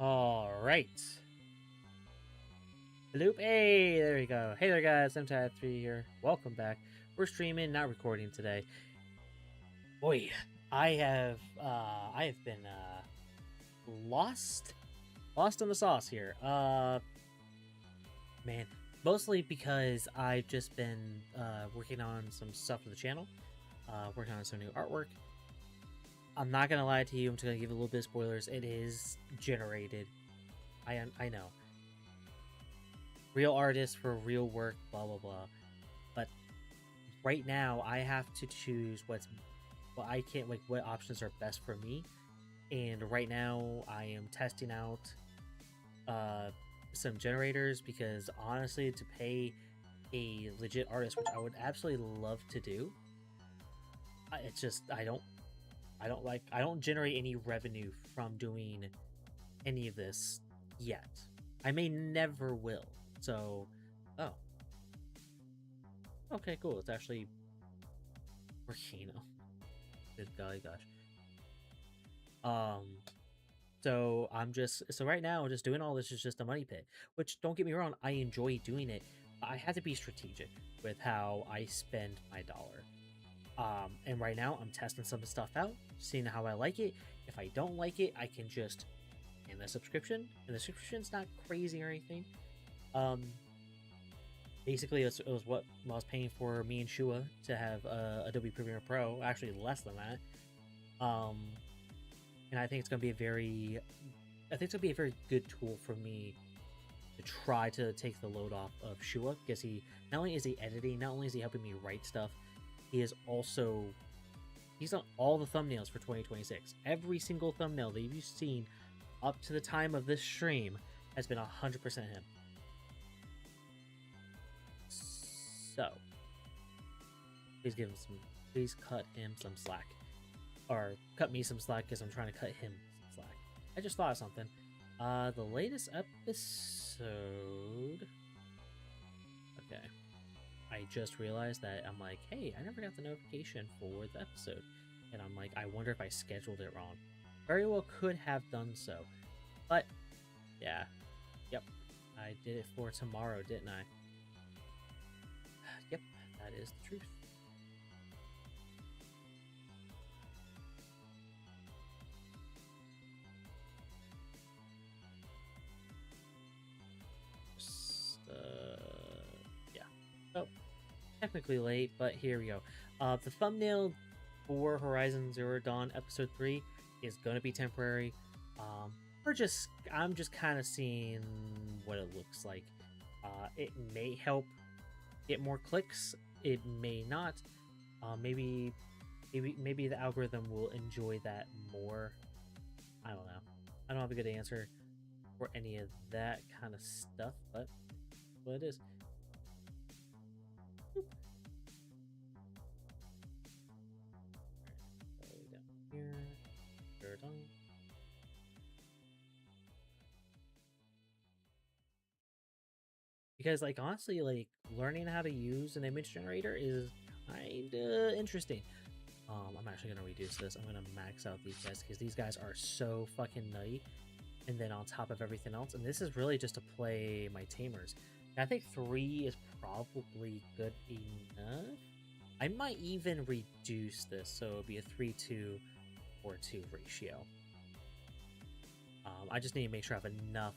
All right. Bloop. Hey, there we go. Hey there, guys. I'm Tad3 here. Welcome back. We're streaming, not recording today. Boy, I have been lost in the sauce here. Man, mostly because I've just been working on some stuff for the channel, working on some new artwork. I'm not gonna lie to you. I'm just gonna give a little bit of spoilers. It is generated. I know. Real artists for real work. Blah blah blah. But right now, I have to choose what options are best for me. And right now, I am testing out some generators because honestly, to pay a legit artist, which I would absolutely love to do, it's just I don't generate any revenue from doing any of this yet. I may never will. So, oh, okay, cool. It's actually working. Good golly gosh. So right now just doing all this is just a money pit, which don't get me wrong, I enjoy doing it. But I have to be strategic with how I spend my dollar. And right now I'm testing some stuff out, seeing how I like it. If I don't like it, I can just end the subscription, and the subscription's not crazy or anything. Basically it was what I was paying for me and Shua to have Adobe Premiere Pro, actually less than that. And I think it's gonna be a very good tool for me to try to take the load off of Shua, because he not only is he editing, not only is he helping me write stuff, he's on all the thumbnails for 2026. Every single thumbnail that you've seen up to the time of this stream has been 100% him. So please cut him some slack. Or cut me some slack because I'm trying to cut him some slack. I just thought of something. The latest episode... Okay. I just realized that I'm like, hey, I never got the notification for the episode. And I'm like, I wonder if I scheduled it wrong. Very well could have done so. But, yeah. Yep. I did it for tomorrow, didn't I? Yep, that is the truth. Yeah. So, technically late, but here we go. The thumbnail for Horizon Zero Dawn Episode 3 is going to be temporary. I'm just kind of seeing what it looks like. It may help get more clicks. It may not. Maybe the algorithm will enjoy that more. I don't know. I don't have a good answer for any of that kind of stuff, but what it is. Boop. Down here. Because, like, honestly, like, learning how to use an image generator is kinda interesting. I'm actually gonna reduce this. I'm gonna max out these guys because these guys are so fucking nutty. And then on top of everything else, and this is really just to play my tamers. I think 3 is probably good enough. I might even reduce this, so it'll be a 3:2 or 2 ratio. I just need to make sure I have enough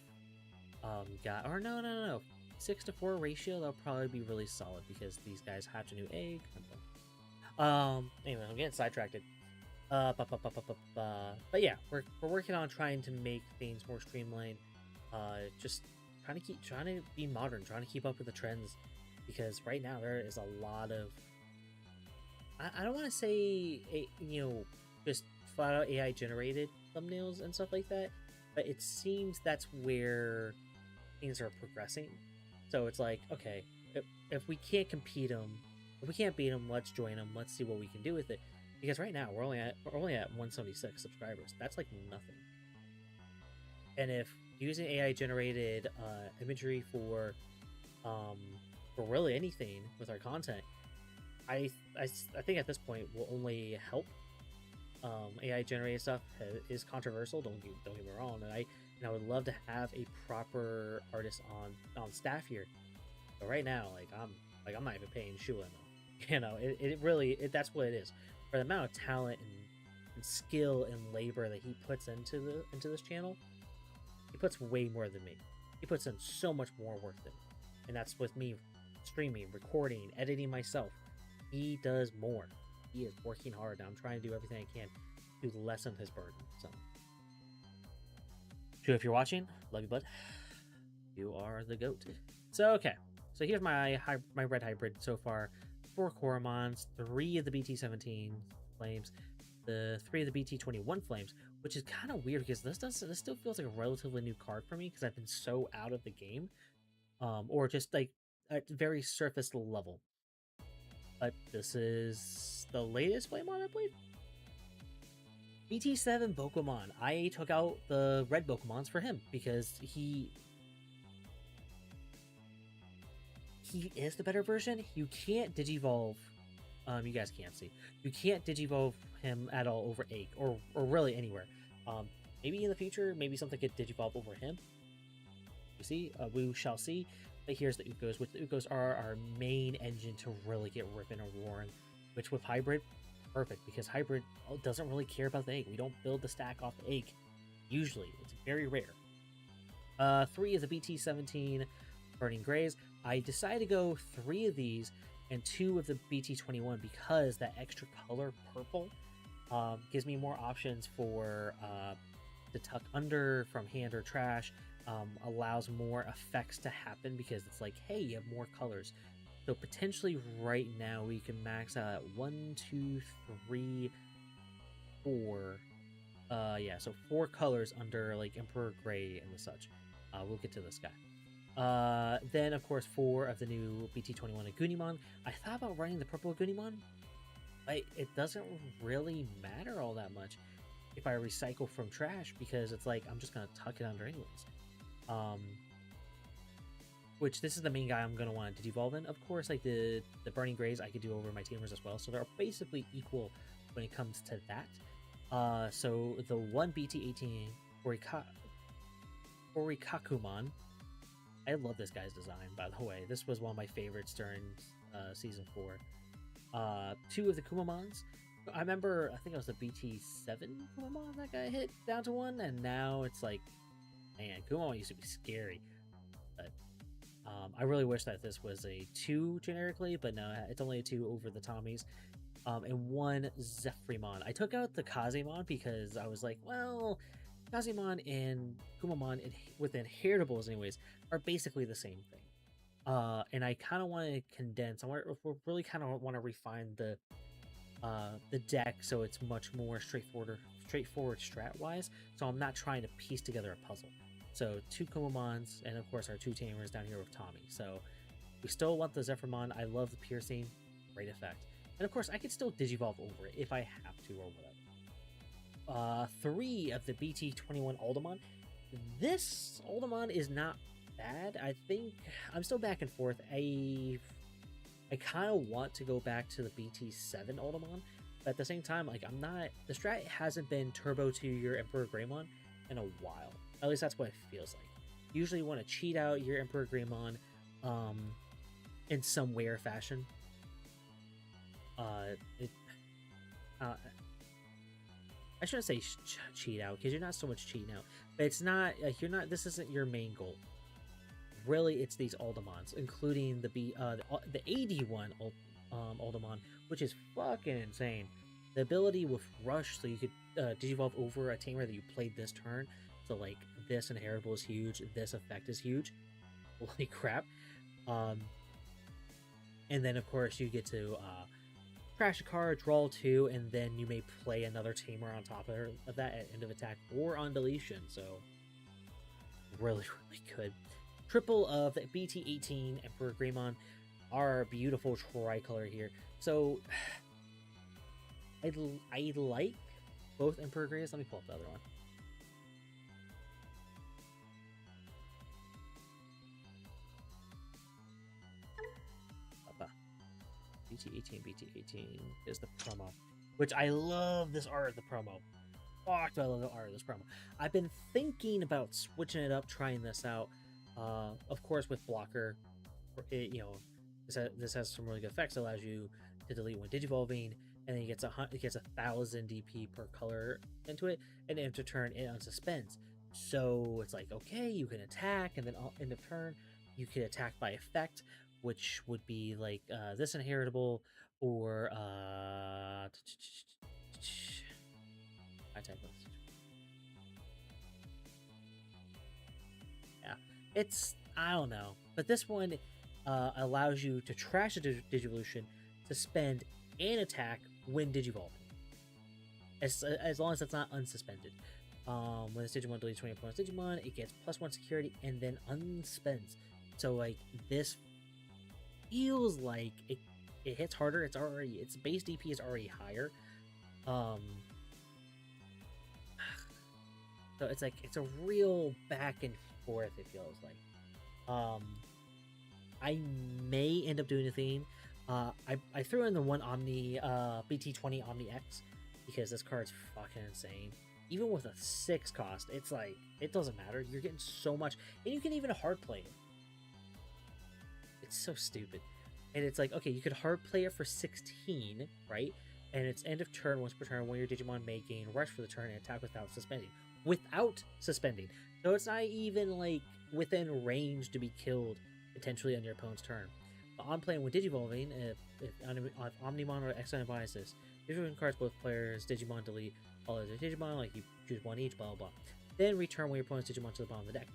no. 6:4 ratio, that'll probably be really solid because these guys hatch a new egg. Anyway, I'm getting sidetracked. But yeah, we're working on trying to make things more streamlined. Just trying to be modern, trying to keep up with the trends, because right now there is a lot of I don't want to say just flat out AI generated thumbnails and stuff like that, but it seems that's where things are progressing. So it's like, okay, if we can't compete them, if we can't beat them, let's join them. Let's see what we can do with it. Because right now we're only at 176 subscribers. That's like nothing. And if using AI generated imagery for really anything with our content, I think at this point will only help. AI generated stuff is controversial. Don't get me wrong, and I would love to have a proper artist on staff here. But right now, I'm not even paying Shua enough. It really that's what it is. For the amount of talent and skill and labor that he puts into this channel, he puts way more than me. He puts in so much more work than me. And that's with me streaming, recording, editing myself. He does more. He is working hard. I'm trying to do everything I can to lessen his burden. So, Drew, if you're watching, love you, bud. You are the GOAT. So, okay. So here's my red hybrid so far. 4 Coromons, 3 of the BT17 flames, the 3 of the BT21 flames, which is kind of weird because this still feels like a relatively new card for me because I've been so out of the game, or just like at very surface level. But this is the latest Flamon, I believe. BT7 Pokemon. I took out the red Pokemons for him because he is the better version. You can't Digivolve. You guys can't see. You can't Digivolve him at all over Ake or really anywhere. Maybe in the future, maybe something could Digivolve over him. You see, we shall see. But here's the Ukos, which the Ukos are our main engine to really get ripping and roaring. Which with Hybrid, perfect, because Hybrid doesn't really care about the Ake. We don't build the stack off the Ake. Usually, it's very rare. 3 is a BT17 Burning Grays. I decided to go 3 of these and 2 of the BT21 because that extra color purple gives me more options for to tuck under from hand or trash, allows more effects to happen because it's like, hey, you have more colors. So potentially right now we can max out at 1, 2, 3, 4. Yeah, so 4 colors under like Emperor Gray and the such. We'll get to this guy. Then of course 4 of the new BT21 Agunimon. I thought about running the purple Agunimon, but it doesn't really matter all that much if I recycle from trash because it's like I'm just gonna tuck it under anyways. Which this is the main guy I'm gonna want to Digivolve in. Of course, like the Burning Grays I could do over my Tamers as well, so they're basically equal when it comes to that. So the one BT18 Orikakumon. I love this guy's design, by the way. This was one of my favorites during Season 4. 2 of the Kumamons. I remember, I think it was the BT7 Kumamon that got hit down to 1, and now it's like, man, Kumamon used to be scary. But I really wish that this was a 2 generically, but no, it's only a 2 over the Tommies. And 1 Zephrymon. I took out the Kazemon because I was like, well, Kazemon and Kumamon, with inheritables anyways, are basically the same thing. And I kind of want to condense. I really kind of want to refine the deck so it's much more straightforward strat-wise. So I'm not trying to piece together a puzzle. So 2 Kumamons, and of course our 2 Tamers down here with Tommy. So we still want the Zephrymon. I love the piercing, great effect. And of course I could still Digivolve over it if I have to or whatever. 3 of the BT21 Aldamon. This Aldamon is not bad. I think I'm still back and forth. I kind of want to go back to the BT7 Aldamon, but at the same time, like I'm not. The strat hasn't been turbo to your Emperor Greymon in a while. At least that's what it feels like. Usually, you want to cheat out your Emperor Greymon, in some way or fashion. I shouldn't say cheat out because you're not so much cheating out, but it's not like you're not. This isn't your main goal. Really, it's these Aldamons, including the AD1 Aldamon, which is fucking insane. The ability with Rush, so you could Digivolve over a Tamer that you played this turn. So like this inheritable is huge. This effect is huge. Holy crap! And then of course you get to crash a card, draw 2, and then you may play another Tamer on top of that at end of attack or on deletion. So really, really good. Triple of the BT18 Emperor Greymon, our beautiful tricolor here. So I like both Emperor Greys. Let me pull up the other one. BT18 is the promo, which I love this art of the promo. Fuck, do I love the art of this promo. I've been thinking about switching it up, trying this out. Of course, with blocker, this has some really good effects. It allows you to delete when digivolving. and then it gets 1,000 DP per color into it, and end of turn it unsuspends. So it's like, okay, you can attack, and then end of turn you can attack by effect, which would be like this inheritable or attack. Yeah, it's, I don't know, but this one allows you to trash a Digivolution, suspend, and attack when Digivolving, as long as it's not unsuspended. When this Digimon deletes 20 opponent's Digimon, it gets +1 security and then unspends. So like this feels like it hits harder. Its base DP is already higher. So it's like it's a real back and forth, it feels like. I may end up doing a theme. I threw in the one Omni BT20 Omni X because this card's fucking insane. Even with a 6 cost, it's like it doesn't matter. You're getting so much, and you can even hard play it. It's so stupid. And it's like, okay, you could hard play it for 16, right? And it's end of turn, once per turn, when your Digimon may gain rush for the turn and attack without suspending. So it's not even like within range to be killed potentially on your opponent's turn. But on playing with Digivolving, if Omnimon or Exile biases, Digivolving cards both players Digimon delete all of their Digimon, like you choose one each, blah blah blah. Then return one of your opponent's Digimon to the bottom of the deck.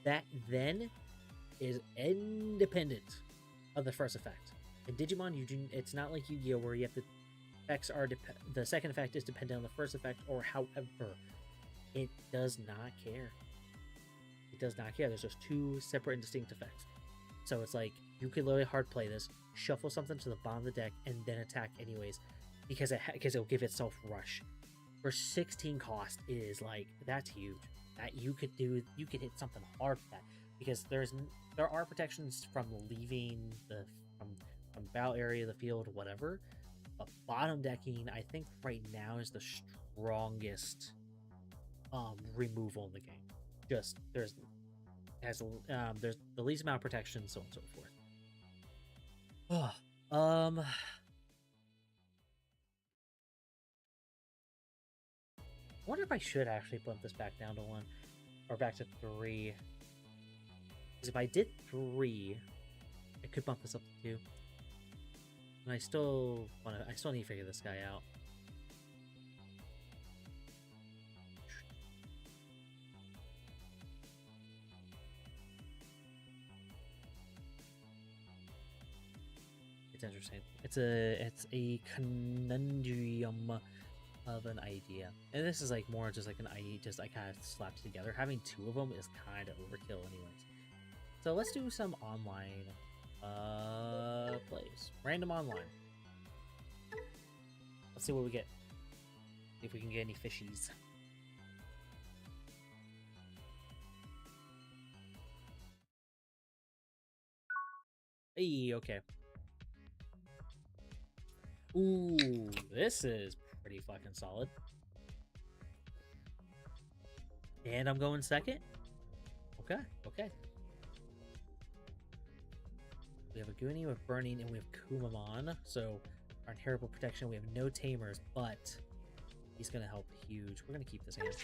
That then is independent of the first effect. In Digimon, it's not like Yu-Gi-Oh where you have the second effect is dependent on the first effect, or however. It does not care. It does not care. There's just 2 separate and distinct effects. So it's like you could literally hard play this, shuffle something to the bottom of the deck, and then attack anyways, because it'll give itself rush. For 16 cost is like, that's huge. That you could hit something hard with that, because there are protections from leaving from battle area, the field, whatever. But bottom decking, I think right now is the strongest removal in the game. Just there's the least amount of protection, so on and so forth. I wonder if I should actually bump this back down to 1 or back to 3. Because if I did 3, I could bump this up to 2. And I still need to figure this guy out. It's interesting. It's a conundrum of an idea, and this is like more just like an idea, just I kind of slapped together. Having 2 of them is kind of overkill, anyways. So let's do some online plays. Random online. Let's see what we get. See if we can get any fishies. Hey, okay. Ooh, this is pretty fucking solid. And I'm going second? Okay, okay. We have a Goonie with Burning, and we have Kumamon. So our inheritable protection, we have no Tamers, but he's going to help huge. We're going to keep this hand.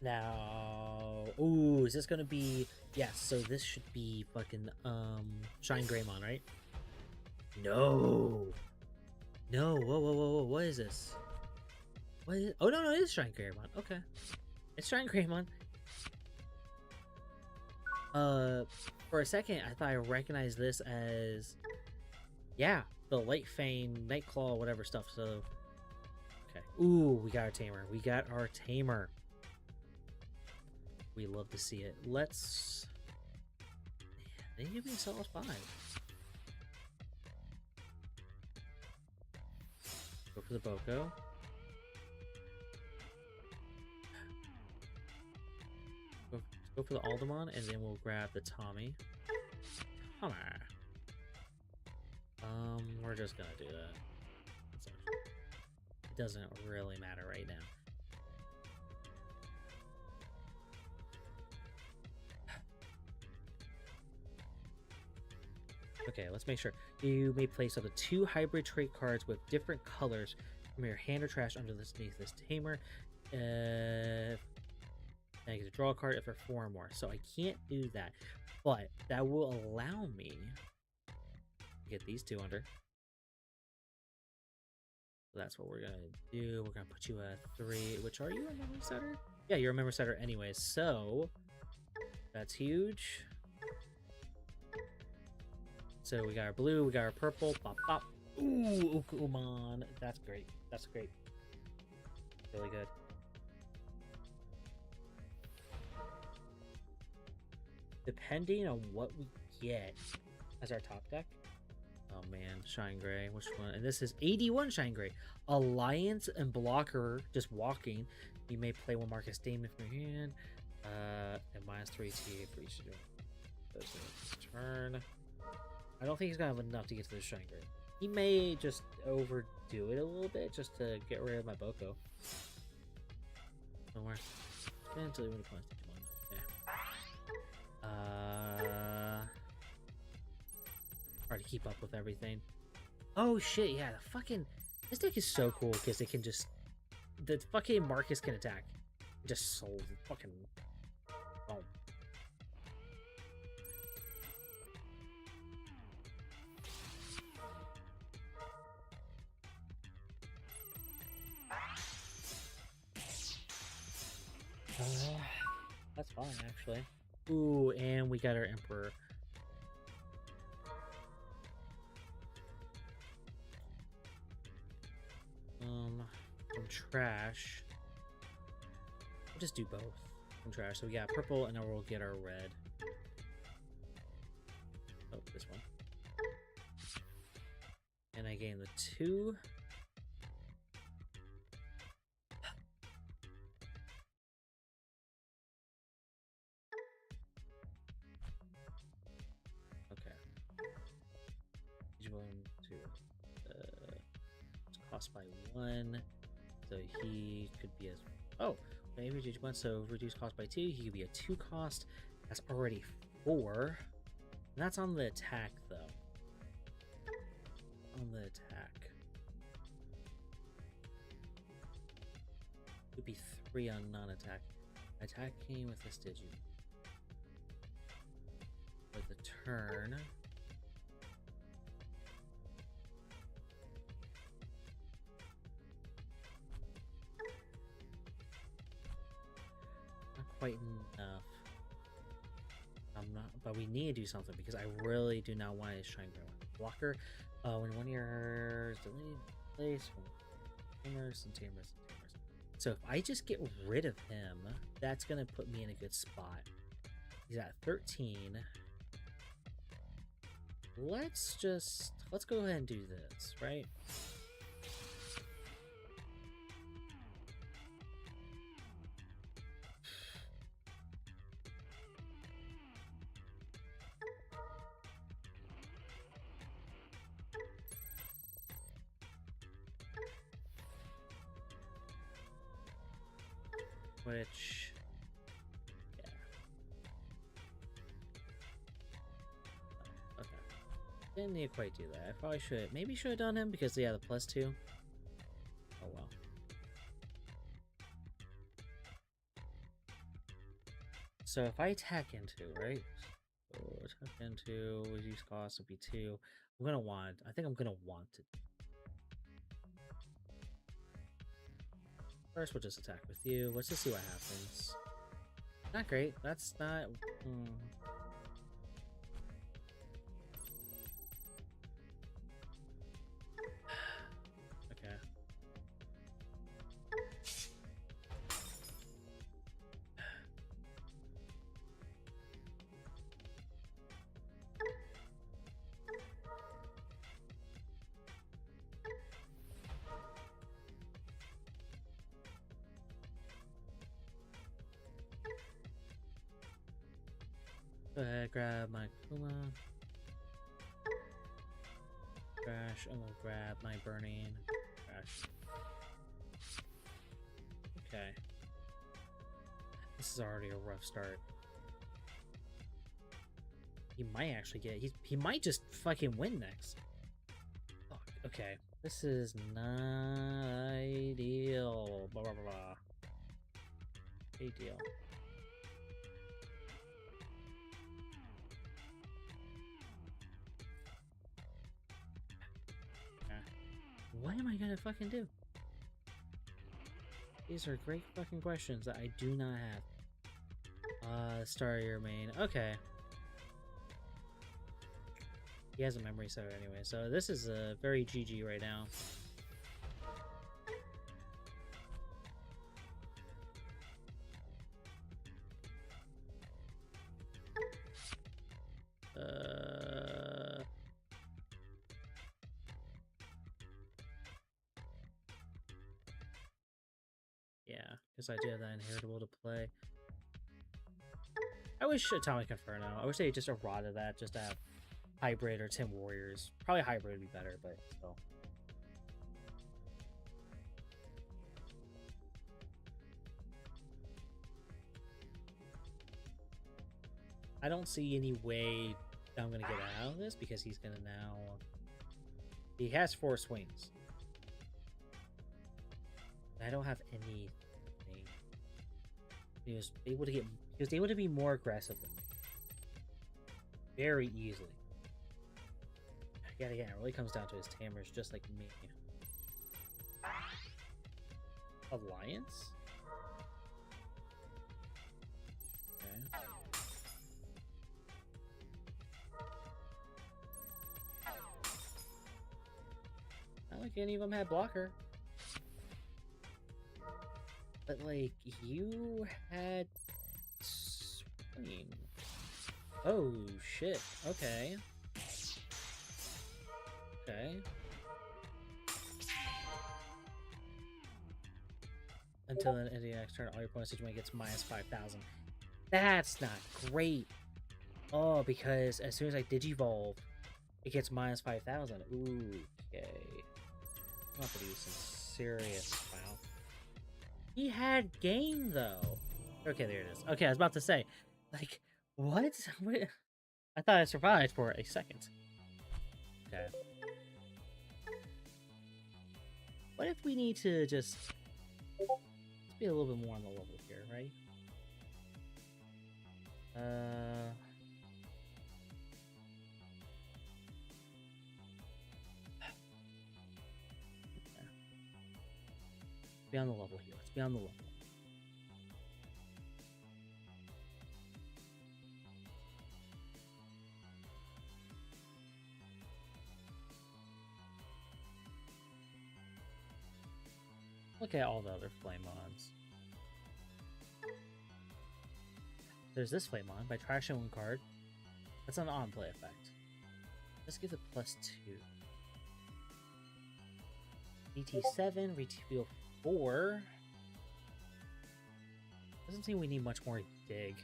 Now, ooh, is this going to be... Yes, so this should be fucking Shine Greymon, right? No. No, whoa, what is this? What is it? Oh, no, it is Shine Greymon. Okay. It's Shine Greymon. For a second, I thought I recognized this as... Yeah, the Light Fang, Nightclaw, whatever stuff, so... Okay. Ooh, we got our Tamer. We got our Tamer. We love to see it. Let's... They give me Celos 5. Go for the Boko. Go for the Aldemon, and then we'll grab the Tommy. Come on. We're just gonna do that. It doesn't really matter right now. Okay, let's make sure. You may place up to 2 hybrid trait cards with different colors from your hand or trash underneath this tamer. And I get to draw a card if there are 4 or more. So I can't do that. But that will allow me to get these 2 under. So that's what we're going to do. We're going to put you at 3. Which, are you a memory setter? Yeah, you're a memory setter anyway. So that's huge. So we got our blue, we got our purple. Pop, pop. Ooh, Ukumon. That's great. That's great. Really good. Depending on what we get as our top deck. Oh man, Shine Gray. Which one? And this is 81 Shine Gray. Alliance and Blocker just walking. You may play 1 Marcus Damon from your hand. And -3 TA for each turn. I don't think he's gonna have enough to get to the Shine Gray. He may just overdo it a little bit just to get rid of my Boko. Somewhere. Until he would have planted one. Yeah. Hard to keep up with everything. Oh shit, yeah, the fucking this deck is so cool because it can just the fucking Marcus can attack. Just sold fucking boom. That's fine, actually. Ooh, and we got our Emperor. From trash. We'll just do both from trash. So we got purple, and then we'll get our red. Oh, this one. And I gain the 2. Cost by 1, so he could be as maybe Digimon. So reduce cost by 2. He could be a 2 cost. That's already 4. And that's on the attack, though. On the attack, could be 3 on non-attack. Attacking with this Digimon for the turn. Quite enough. I'm not, but we need to do something because I really do not want to Shine Gray blocker. When 1 of your delayed place from tamers and tamers and tamers. So if I just get rid of him, that's gonna put me in a good spot. He's at 13. Let's go ahead and do this, right? Which, yeah. Okay. Didn't need to quite do that. I probably maybe should have done him because, yeah, the +2. Oh well. So if I attack into, right? So attack into, reduce cost would be 2. I think I'm gonna want to. First, we'll just attack with you. Let's just see what happens. Not great. That's not. Okay. Go ahead, grab my Kuma. Crash, and we'll grab my burning. Crash. Okay. This is already a rough start. He might actually get. He might just fucking win next. Fuck. Okay, this is not ideal. Blah blah blah. Blah. Big deal. What am I gonna fucking do? These are great fucking questions that I do not have. Start your main. Okay. He has a memory center anyway, so this is a very GG right now. Yeah, because I do have that inheritable to play. I wish Atomic Inferno. I wish they just eroded that just to have Hybrid or Tim Warriors. Probably Hybrid would be better, but still. I don't see any way that I'm going to get out of this because he's going to now... He has 4 swings. I don't have anything. He was able to get... He was able to be more aggressive than me. Very easily. Yet again, it really comes down to his Tammers, just like me. Alliance? Okay. Not like any of them had blocker. But, like, you had... swing. Oh, shit. Okay. Okay. Until the end of the next turn, all your opponent's situation gets minus 5,000. That's not great. Oh, because as soon as I Digivolve, it gets minus 5,000. Ooh, okay. I'm have to do some serious. Wow. He had game though. Okay, there it is. Okay, I was about to say, like, what? I thought I survived for a second. Okay. What if we need to just... Let's be a little bit more on the level here, right? Let's be on the level here. Let's be on the level. Look at all the other Flamons. There's this Flamon by trashing one card. That's an on-play effect. Let's give it +2. DT7, reveal 4. Doesn't seem we need much more dig.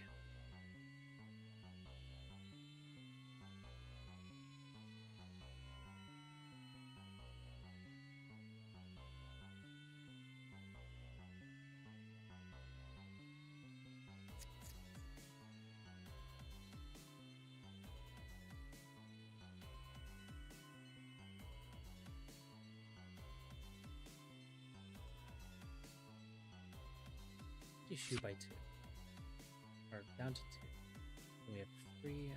Shoot by 2. Or down to 2. And we have 3.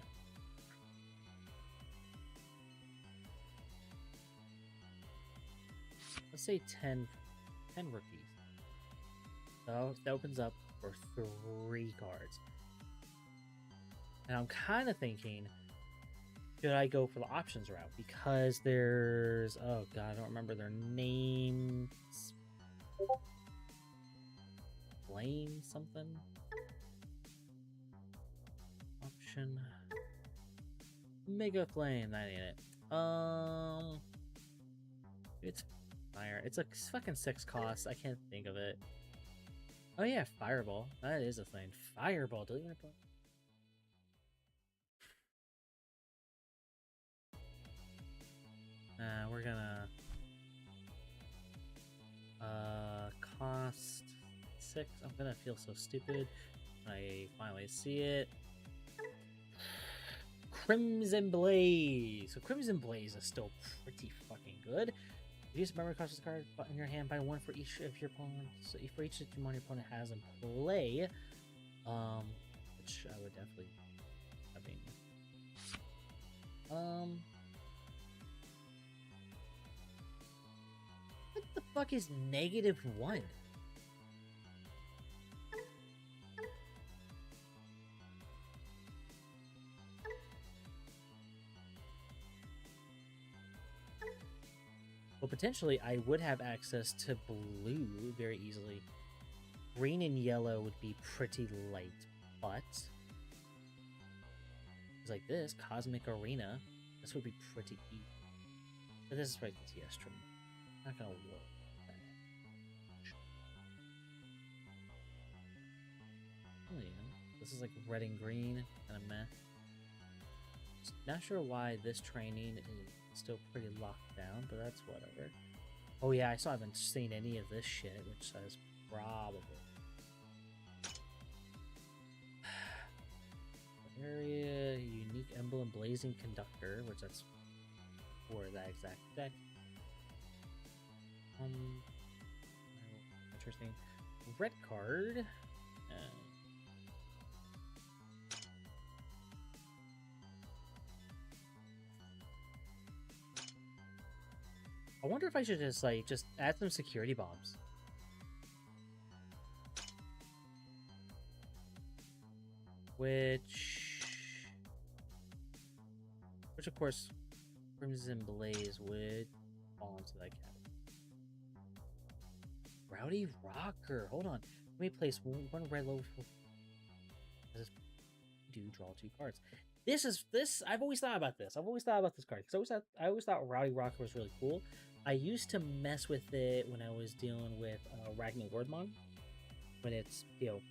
Let's say 10 rookies. So that opens up for 3 cards. And I'm kind of thinking, should I go for the options route? Because there's... Oh god, I don't remember their names. Flame something? Option. Mega Flame, that ain't it. It's fire. It's a fucking 6 cost. I can't think of it. Oh yeah, Fireball. That is a thing. Fireball. Delete my book. We're gonna cost 6. I'm gonna feel so stupid when I finally see it. Crimson Blaze. So Crimson Blaze is still pretty fucking good. Use memory cost this card in your hand by one for each of your opponents. For each Digimon your opponent has in play. Which I would definitely having. What the fuck is -1? Well, potentially I would have access to blue very easily. Green and yellow would be pretty light, but it's like this Cosmic Arena. This would be pretty easy. But this is right to Teestrum. Not gonna work. Oh yeah, this is like red and green, kind of meh. Not sure why this training is still pretty locked down, but that's whatever. Oh yeah, I still haven't seen any of this shit, which says probably. Area, unique emblem, blazing conductor, which that's for that exact deck. Interesting. Red card. I wonder if I should just add some security bombs. Which of course, Crimson Blaze would fall into that category. Rowdy Rocker. Hold on. Let me place one red low. Do draw 2 cards. This. I've always thought about this. I've always thought about this card because I always thought Rowdy Rocker was really cool. I used to mess with it when I was dealing with Ragnar Lordmon. When it's, you know,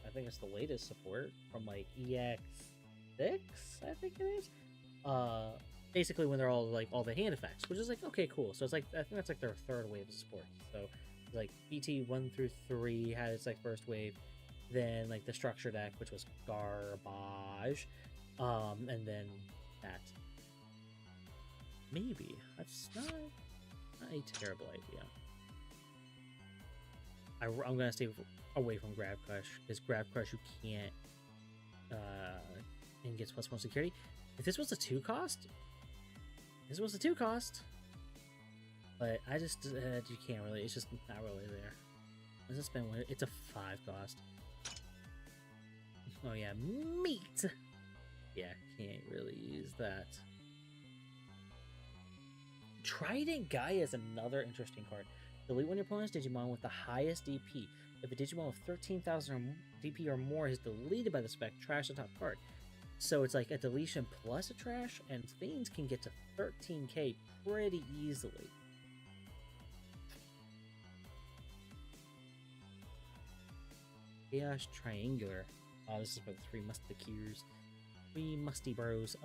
I think it's the latest support from like EX6, I think it is. Basically when they're all the hand effects, which is like, okay, cool. So it's like, I think that's like their 3rd wave of support. So like BT 1 through 3 had its like 1st wave, then like the structure deck, which was garbage, and then that. Maybe that's not a terrible idea. I'm gonna stay away from Grab Crush because Grab Crush you can't and gets +1 security. If this was a 2 cost, but I just you can't really. It's just not really there. Let's spend. It's a 5 cost. Oh yeah, meat. Yeah, can't really use that. Trident Guy is another interesting card. Delete one of your opponent's Digimon with the highest DP. If a Digimon with 13,000 DP or more is deleted by the spec, trash the top card. So it's like a deletion plus a trash, and things can get to 13k pretty easily. Chaos Triangular. Oh, this is for the 3 Musketeers. 3 Musty Bros.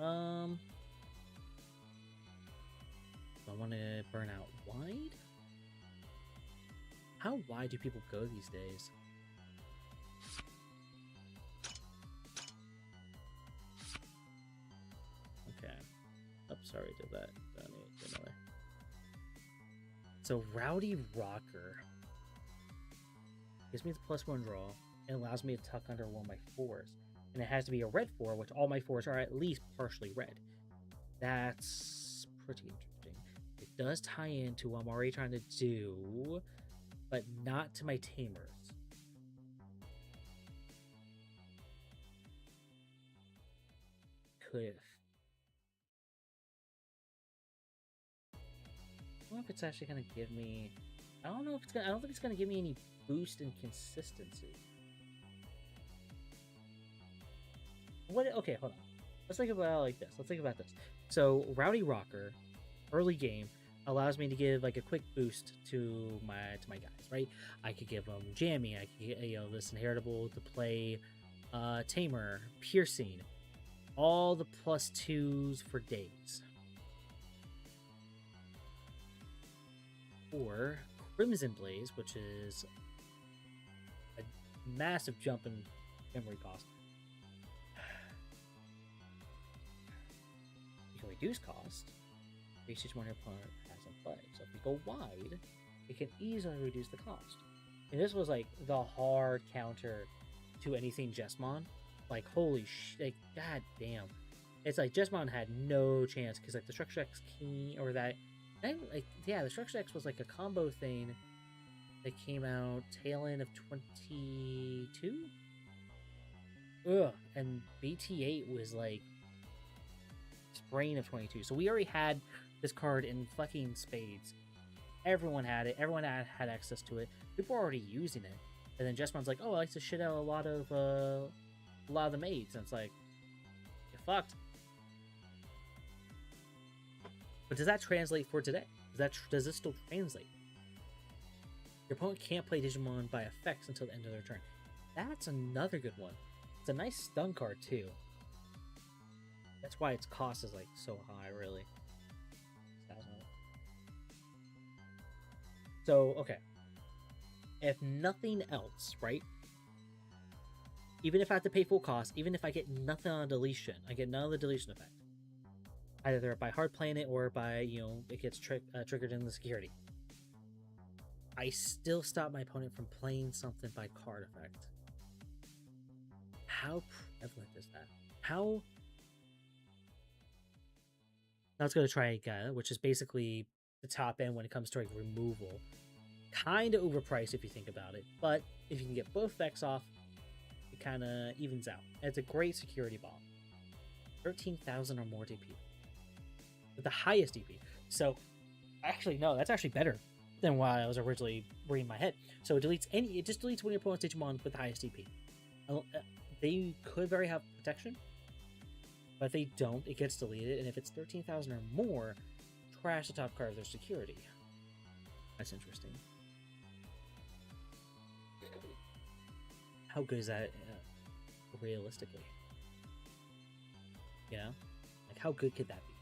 I want to burn out wide? How wide do people go these days? Okay. Oops, sorry, did that. Anyway. So Rowdy Rocker gives me the +1 draw and allows me to tuck under one of my 4s. And it has to be a red 4, which all my 4s are at least partially red. That's pretty interesting. It does tie into what I'm already trying to do, but not to my tamers. Could have. I don't know if it's actually gonna give me. I don't know if it's gonna. I don't think it's gonna give me any boost in consistency. What? Okay, hold on. Let's think about it like this. Let's think about this. So Rowdy Rocker, early game, allows me to give like a quick boost to my guys, right? I could give them Jammy. I could get, this inheritable to play Tamer, Piercing, all the +2s for days. Or Crimson Blaze, which is a massive jump in memory cost. reduce cost, each Digimon your opponent has in play. So if you go wide, it can easily reduce the cost. And this was like the hard counter to anything Jesmon. Like, holy sh! Like, god damn. It's like Jesmon had no chance because like the Structure X King or that, and like yeah, the Structure X was like a combo thing that came out tail end of 22. Ugh, and BT8 was like spring of 22. So we already had this card in fucking spades. Everyone had it. Everyone had access to it. People were already using it. And then Jesmon's like, oh, I like to shit out a lot of the maids. And it's like, you're fucked. But does that translate for today? Does this still translate? Your opponent can't play Digimon by effects until the end of their turn. That's another good one. It's a nice stun card too. That's why its cost is like so high, really. So, okay. If nothing else, right? Even if I have to pay full cost, even if I get nothing on deletion, I get none of the deletion effect. Either by hard playing it or by, you know, it gets triggered in the security. I still stop my opponent from playing something by card effect. How prevalent is that? How... Now let's go to try Gaia, which is basically the top end when it comes to like removal. Kind of overpriced if you think about it, but if you can get both effects off, it kind of evens out. And it's a great security bomb. 13,000 or more DP. With the highest DP. So, actually, no, that's actually better than what I was originally reading in my head. So it just deletes one of your opponent's Digimon with the highest DP. They could very have protection, but if they don't, it gets deleted, and if it's 13,000 or more, trash the top card of their security. That's interesting. How good is that realistically? You know? Like, how good could that be?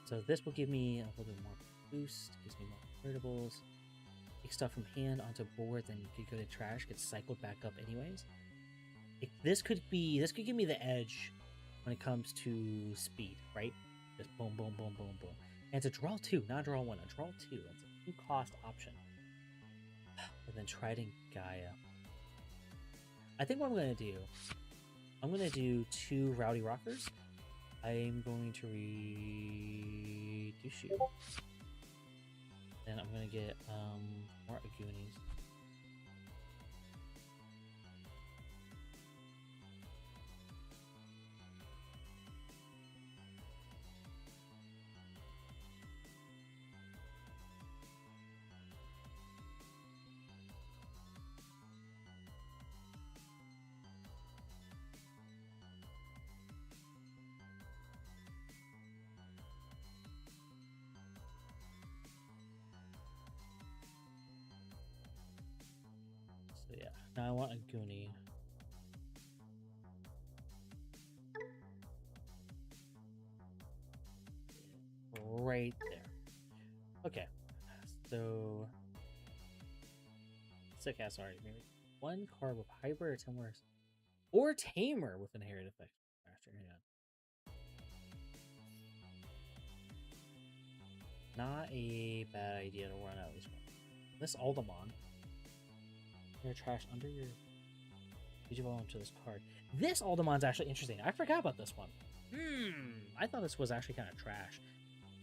So this will give me a little bit more boost, gives me more convertibles. Take stuff from hand onto board, then you could go to trash, gets cycled back up anyways. This could give me the edge when it comes to speed, right? Just boom, boom, boom, boom, boom. And it's a draw 2, not a draw 1, a draw 2. That's a 2 cost option. And then Trident Gaia. I think what I'm going to do 2 Rowdy Rockers. I'm going to reduce you. Then I'm going to get more Agunis. So yeah, now I want a Goonie. Right there. Okay, so sick ass already. Maybe 1 card with Hybrid or Tamer, or Tamer with inherited effect. Not a bad idea to run out this one. This Aldemon. Your trash under your Digivolve to this card. This Aldemon's actually interesting. I forgot about this one. I thought this was actually kind of trash.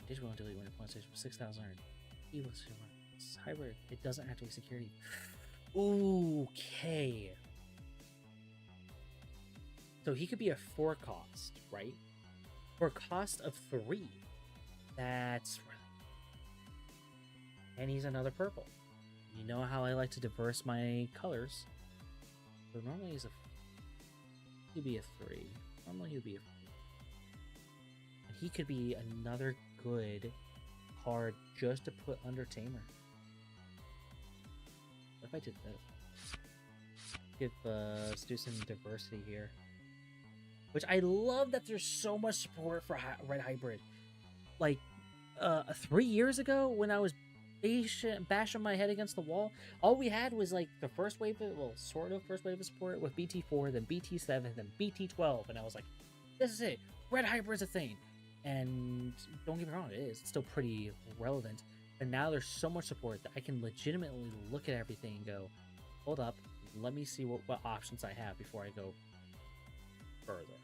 Digivolve delete when your opponent stays for 6,000. It's hybrid. It doesn't have to be security. Okay. So he could be a 4 cost, right? For a cost of 3. That's really... And he's another purple. You know how I like to diverse my colors. So normally he'd be a 3. Normally he'd be a 4. And he could be another good card just to put under Tamer. What if I did this? Let's do some diversity here. Which I love that there's so much support for Red Hybrid. Like, 3 years ago when I was bashing my head against the wall. All we had was like the first wave of, well, sort of first wave of support with BT4, then BT7, then BT12, and I was like, this is it. Red Hyper is a thing. And don't get me wrong, it is. It's still pretty relevant. But now there's so much support that I can legitimately look at everything and go, hold up, let me see what options I have before I go further.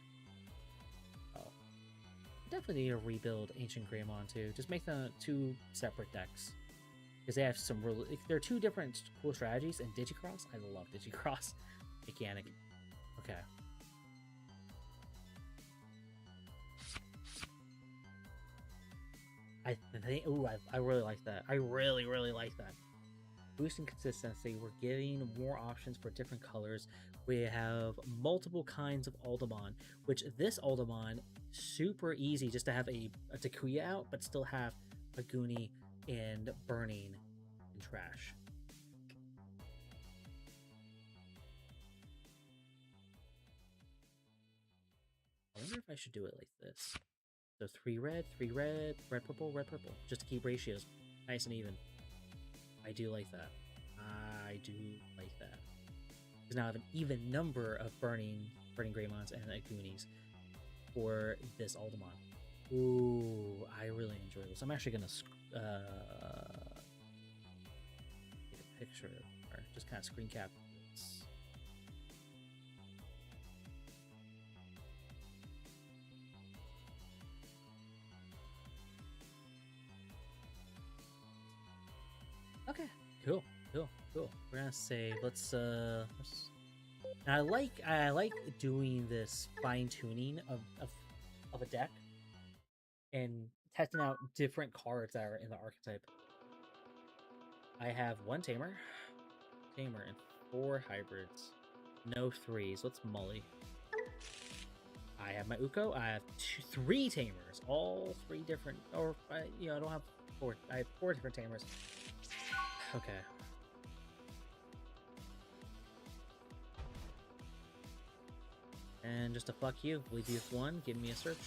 Oh. I definitely need to rebuild Ancient Greymon too. Just make them 2 separate decks. Because they have some really... They're 2 different cool strategies, and Digicross, I love Digicross mechanic. Okay. I think... Ooh, I really like that. I really, really like that. Boosting consistency, we're giving more options for different colors. We have multiple kinds of Aldamon, which this Aldamon, super easy just to have a Takuya out, but still have a Goonie and Burning and Trash. I wonder if I should do it like this. So 3 red, 3 red, red purple, just to keep ratios nice and even. I do like that. I do like that. Because now I have an even number of burning Greymons and Goonies for this Aldamon. Ooh, I really enjoy this. I'm actually gonna take a picture or just kind of screen cap this. Okay, cool. We're gonna save. Let's I like doing this fine tuning of a deck and testing out different cards that are in the archetype. I have 1 tamer, and 4 hybrids. No 3s. Let's mully. I have my Uko. I have 3 tamers. All 3 different, or I don't have 4. I have 4 different tamers. Okay. And just to fuck you, leave you with 1, give me a search.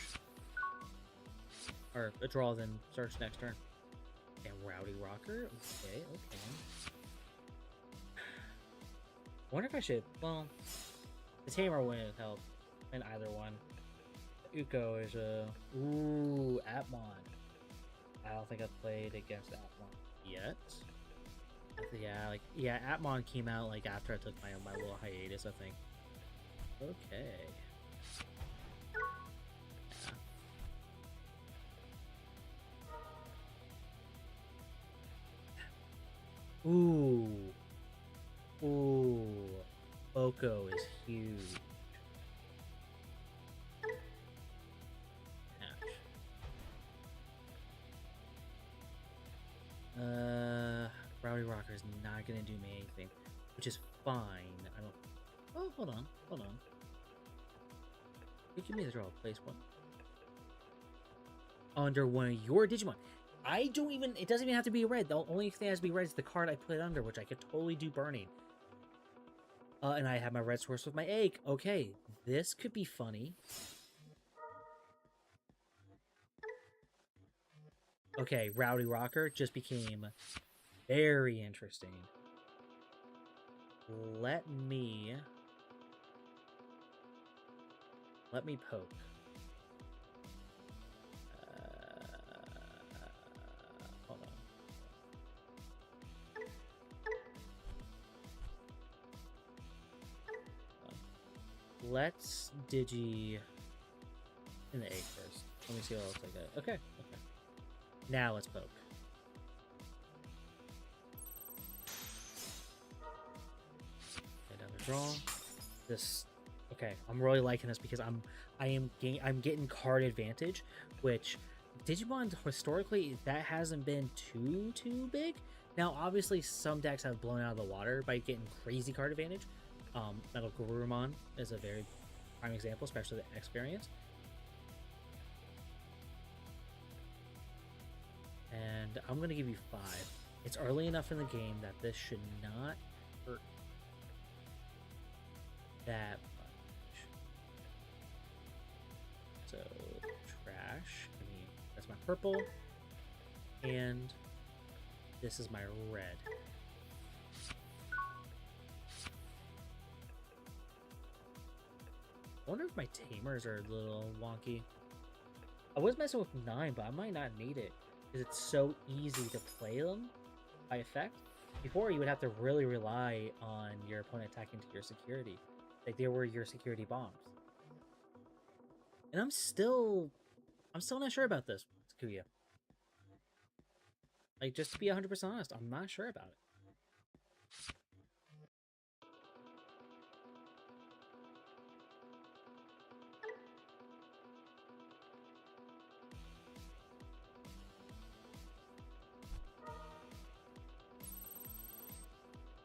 Or a draw, then search next turn. And Rowdy Rocker? Okay. Wonder if I should, well, the Tamer wouldn't help in either one. Uko is a, ooh, Atmon. I don't think I've played against Atmon yet. Yeah, Atmon came out like after I took my little hiatus, I think. Okay. Yeah. Ooh. Boko is huge. Rowdy Rocker is not gonna do me anything, which is fine. I don't. Oh, hold on. You give me the draw. Place 1 under one of your Digimon. I don't even. It doesn't even have to be red. The only thing that has to be red is the card I put under, which I could totally do burning. And I have my red source with my egg. Okay, this could be funny. Okay, Rowdy Rocker just became very interesting. Let me poke. Hold on. Let's Digi in the egg first. Let me see what it looks like that. Okay. Now let's poke. Okay, another draw. This. Okay, I'm really liking this because I'm getting card advantage, which Digimon historically that hasn't been too big. Now, obviously, some decks have blown out of the water by getting crazy card advantage. Metal Garurumon is a very prime example, especially the X variant. And I'm gonna give you 5. It's early enough in the game that this should not hurt that much. So trash. I mean, that's my purple. And This is my red. I wonder if my tamers are a little wonky. I was messing with 9, but I might not need it because it's so easy to play them by effect. Before, you would have to really rely on your opponent attacking to your security. Like, they were your security bombs. And I'm still not sure about this, Kuya. Like, just to be 100% honest, I'm not sure about it.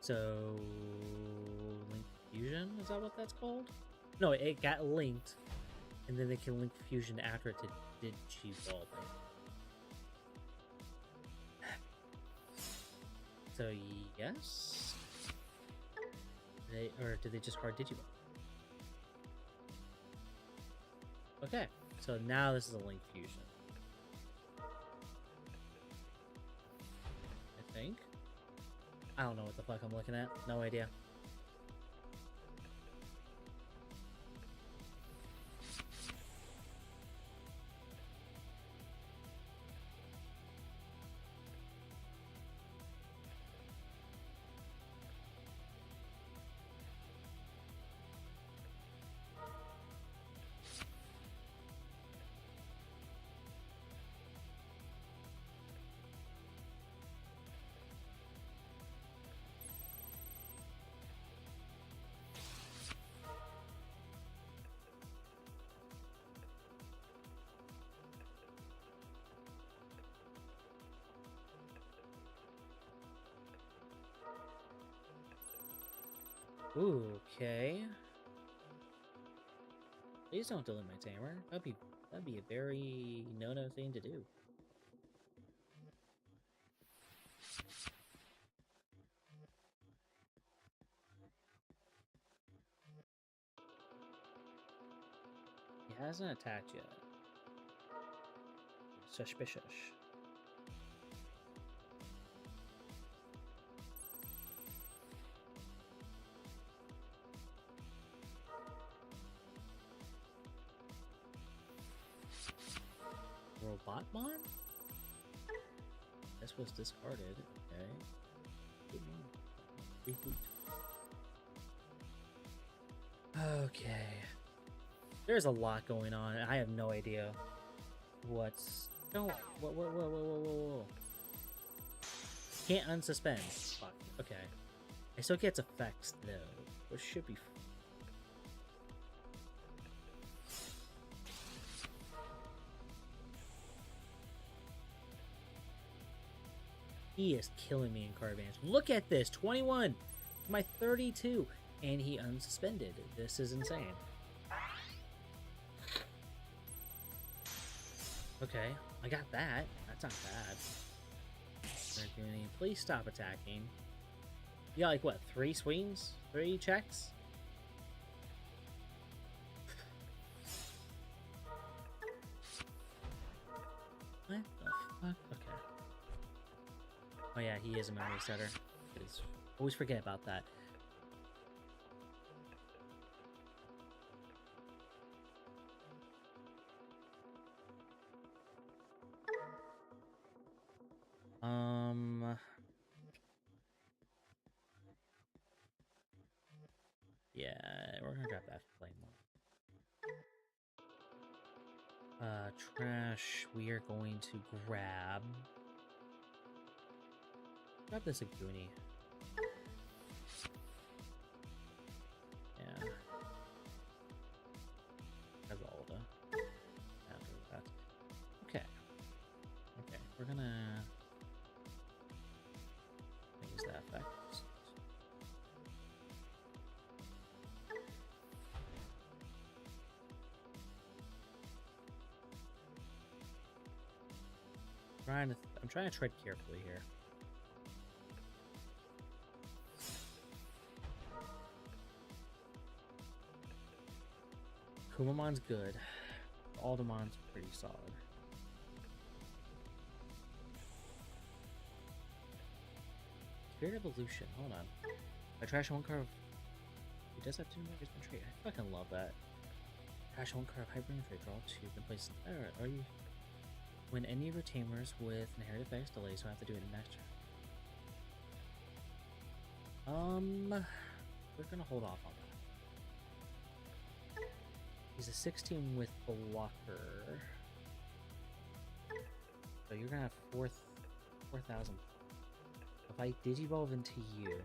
So, Link Fusion, is that what that's called? No, it got linked, and then they can link Fusion after it to Digivolve. So, yes? Or did they just hard Digivolve? Okay, so now this is a Link Fusion. I think. I don't know what the fuck I'm looking at. No idea. Ooh, okay. Please don't delete my tamer. That'd be a very no-no thing to do. He hasn't attacked yet. Suspicious. Robotmon? This was discarded. Okay. Reboot. Okay. There's a lot going on, and I have no idea what's... No, whoa. Can't unsuspend. Fuck. Okay. I still gets effects, though, which should be... He is killing me in card advantage. Look at this! 21! My 32! And he unsuspended. This is insane. Okay, I got that. That's not bad. Mercury, please stop attacking. You got like what, 3 swings? 3 checks? What the fuck? Okay. Oh yeah, he is a memory setter. Always forget about that. Yeah, we're gonna drop that flame one. Trash, we are going to grab this Aguni. Yeah. Azalda. After that. Okay. Okay, we're gonna use that effect. I'm trying to tread carefully here. Kumamon's good. Aldemon's pretty solid. Spirit Evolution. Hold on. I trash one card. He does have 2 members in trait. I fucking love that. Trash one card of Hyper Trait. Draw 2. Then place. Alright, are you. When any of your tamers with inherited effects delay, so I have to do it next turn. We're gonna hold off on that. He's a 16 with blocker. So you're gonna have 4,000. If I Digivolve into you,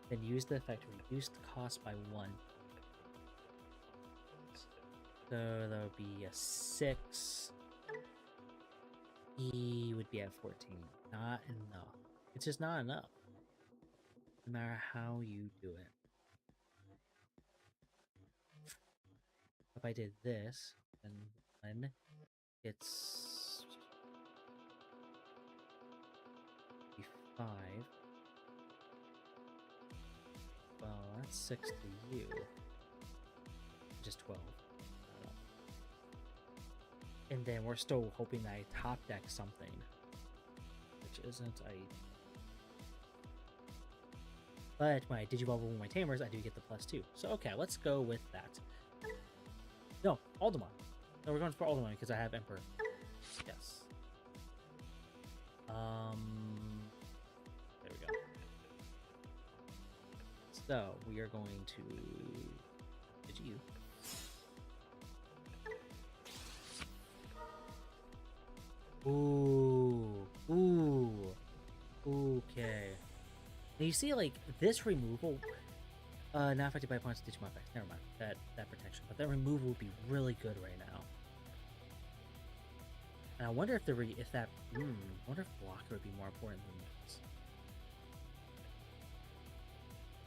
then use the effect reduce the cost by 1. So that would be a 6. He would be at 14. Not enough. It's just not enough. No matter how you do it. If I did this, then it's 5. Well, that's 6 to you. Just 12. And then we're still hoping that I top deck something. Which isn't I. But when I Digivolve with my Tamers, I do get the +2. So okay, let's go with that. No, Aldemon. No, we're going for Aldemon because I have Emperor. Yes. There we go. So we are going to Digi. Ooh. Okay. Now you see, like, this removal, not affected by opponent's Digimon effects. Never mind that protection, but that removal would be really good right now. And I wonder if I wonder if blocker would be more important than this.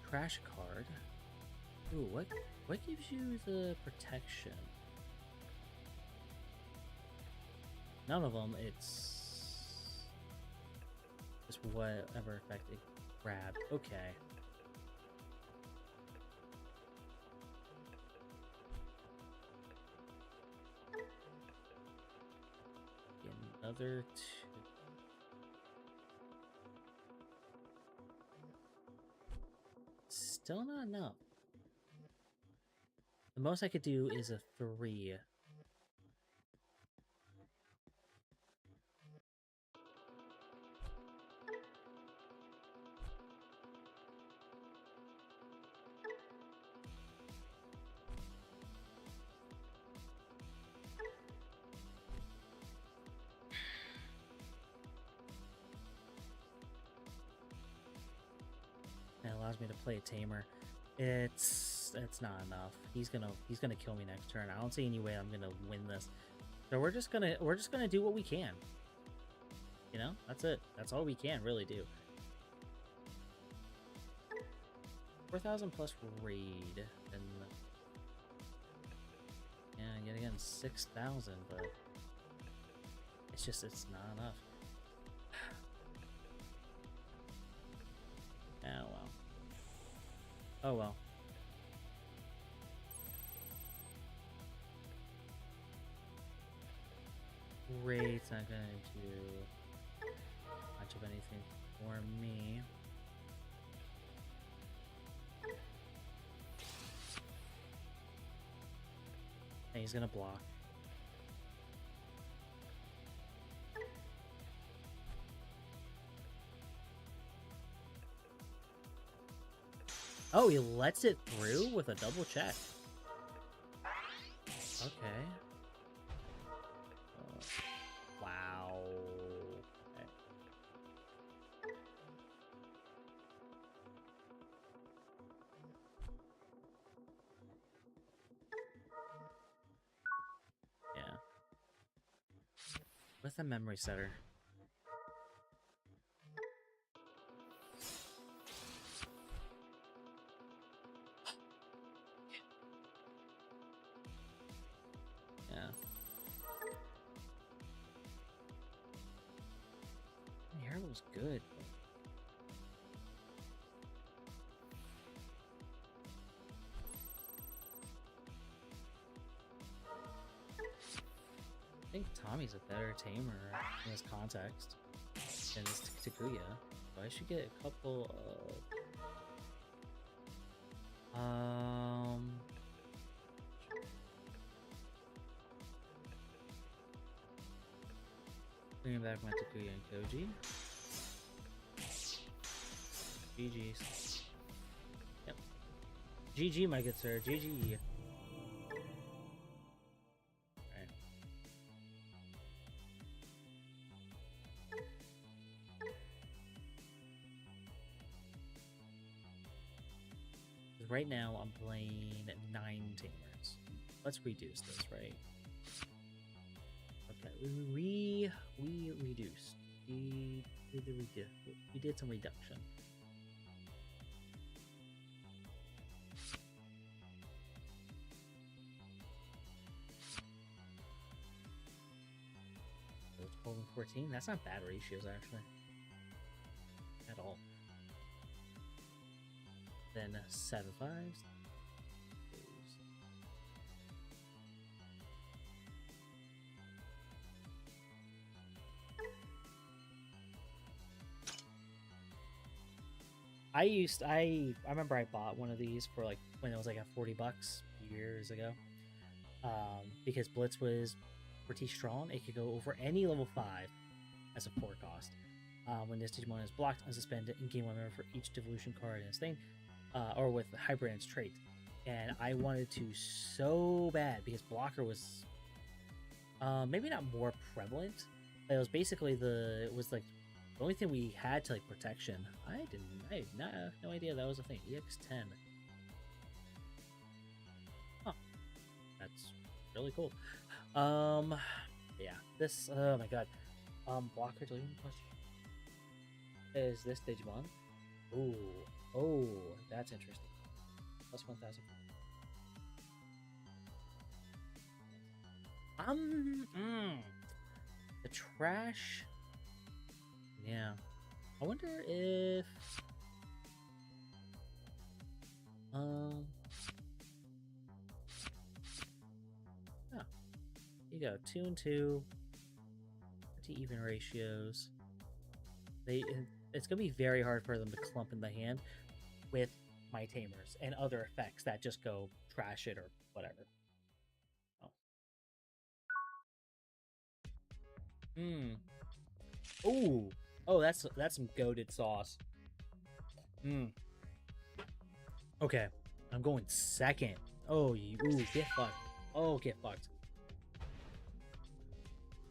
Crash card. Ooh, what gives you the protection? None of them. It's just whatever effect it grabbed. Okay. Another 2. Still not enough. The most I could do is a 3. It allows me to play a tamer. It's not enough. He's gonna kill me next turn. I don't see any way I'm gonna win this. So we're just gonna do what we can. You know, that's it. That's all we can really do. 4,000 plus raid, and yeah, yet again 6,000, but it's not enough. Oh well. Oh well. Raid's not gonna do much of anything for me. And he's gonna block. Oh, he lets it through with a double check. Okay. Wow. Okay. Yeah. With a memory setter. Yeah. The hair was good. I think Tommy's a better tamer in this context than this Takuya. So I should get a couple of bringing back my Takuya and Koji. GG's. Yep. GG, my good sir. GG. Alright. Right now, I'm playing 9 Tamers. Let's reduce this, right? Okay, we reduced. We did some reduction. So it's 12 and 14. That's not bad ratios actually, at all. Then 7 fives. I remember I bought one of these for like when it was like at $40 years ago. Because Blitz was pretty strong. It could go over any level 5 as a 4 cost. When this Digimon is blocked, unsuspended, and gain 1 member for each devolution card in its thing, or with hybrid in its trait. And I wanted to so bad because blocker was maybe not more prevalent. But it was basically it was like the only thing we had to like protection. I had no idea that was a thing. EX10. Huh. That's really cool. Yeah. This, oh my god. Blocker deletion question. Is this Digimon? Ooh. Oh, that's interesting. Plus 1,000. The trash. Yeah. I wonder if oh, you go 2 and 2 to even ratios. It's gonna be very hard for them to clump in the hand with my Tamers and other effects that just go trash it or whatever. Oh. Oh, that's some goated sauce. Okay, I'm going second. Oh, get fucked. Oh, get fucked.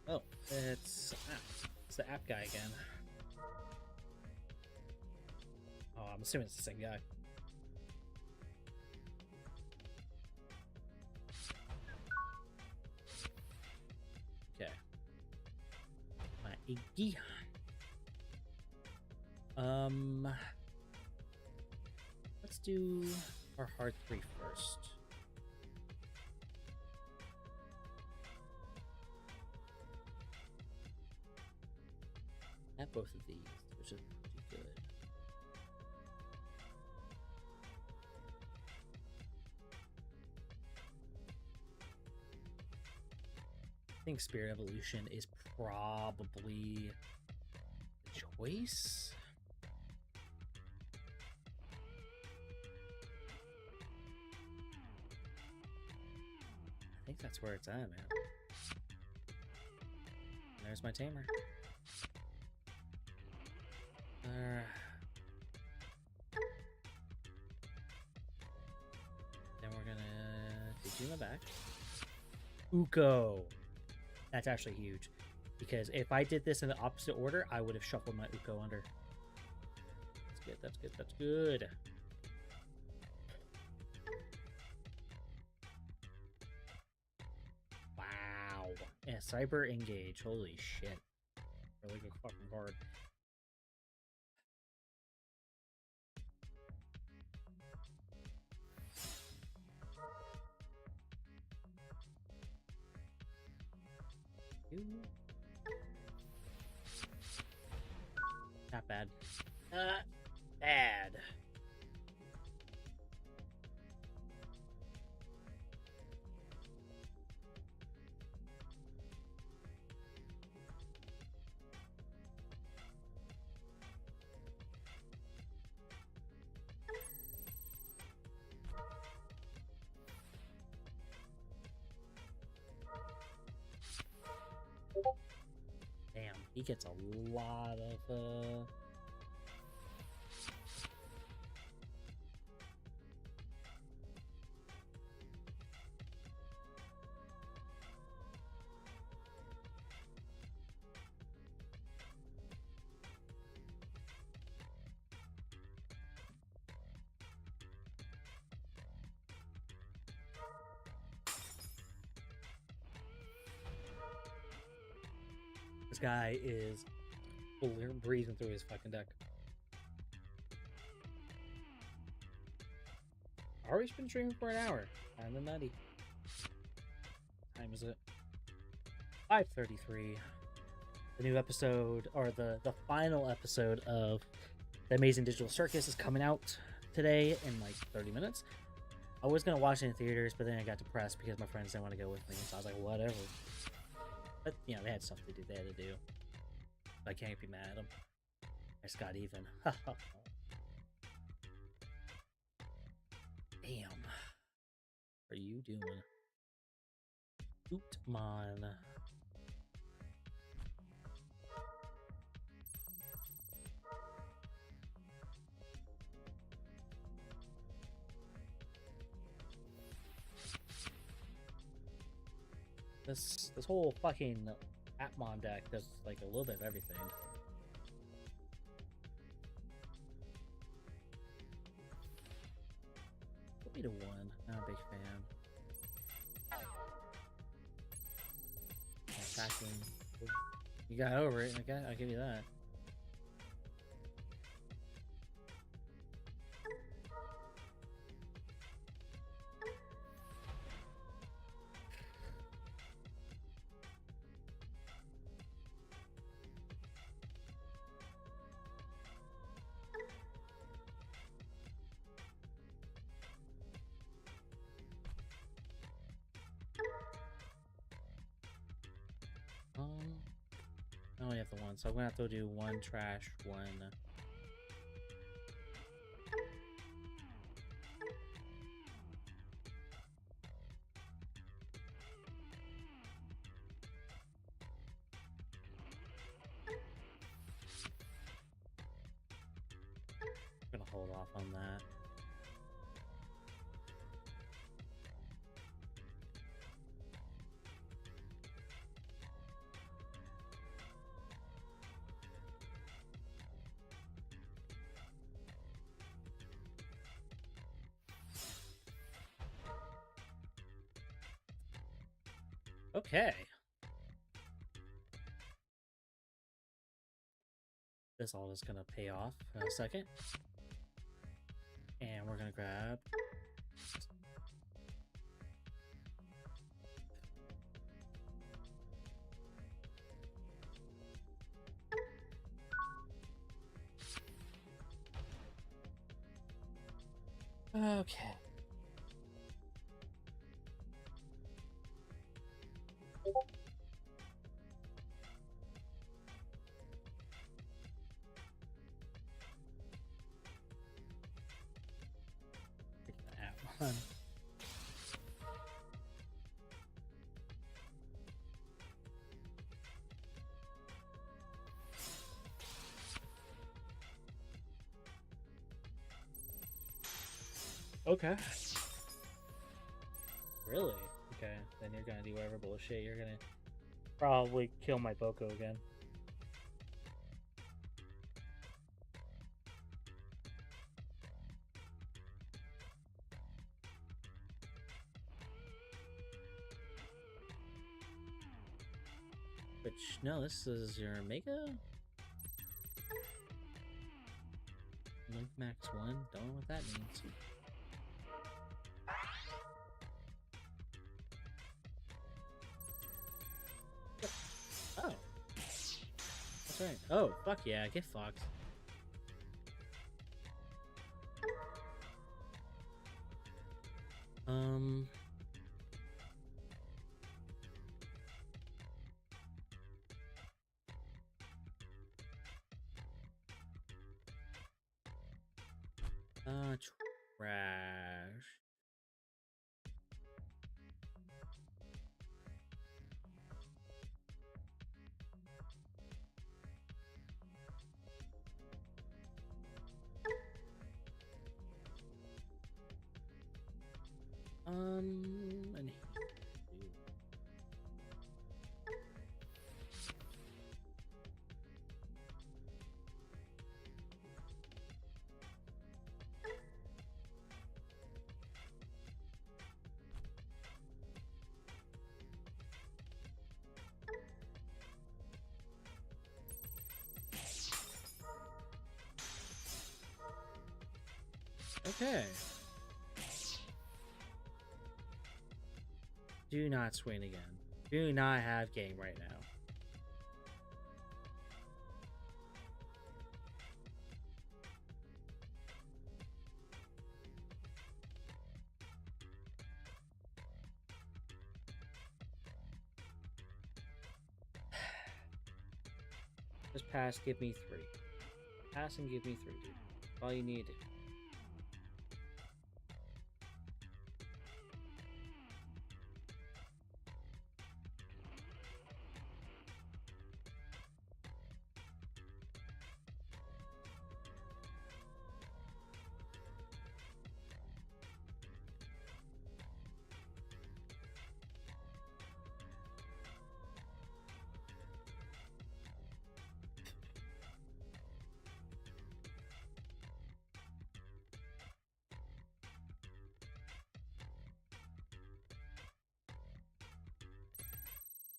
Oh, it's the app guy again. Oh, I'm assuming it's the same guy. Okay. My Iggy. Let's do our hard 3 first. At both of these, which is pretty good. I think Spirit Evolution is probably the choice. I think that's where it's at, man. And there's my Tamer. Then we're gonna Digimon back. Uko. That's actually huge. Because if I did this in the opposite order, I would have shuffled my Uko under. That's good, that's good, that's good. Wow. Yeah, Cyber Engage. Holy shit. Really good fucking card. Not bad. Not bad. He gets a lot of this guy is breathing through his fucking deck. Already been streaming for an hour. I'm a nutty. Time is it? 5:33. The new episode, or the final episode of The Amazing Digital Circus is coming out today in like 30 minutes. I was gonna watch it in theaters, but then I got depressed because my friends didn't want to go with me, so I was like, whatever. But you know, they had stuff to do. They had to do. I can't be mad at them. I just got even. Damn. What are you doing? Ootmon. This whole fucking Atmon deck does like a little bit of everything. Put me to 1. Not a big fan. Attacking. You got over it. Okay, I'll give you that. I only have the 1, so I'm gonna have to do 1 trash, 1. I'm gonna hold off on that. Okay. This all is gonna pay off in a second. And we're gonna grab okay. Pick that one. Okay. Really? Okay. Then you're gonna do whatever bullshit. You're gonna probably kill my Boko again. Which, no, this is your Mega? Link Max 1? Don't know what that means. Oh. That's right. Oh, fuck yeah, get fucked. Trash. And okay. Do not swing again. Do not have game right now. Just pass, give me 3. Pass and give me 3, dude. That's all you need to do.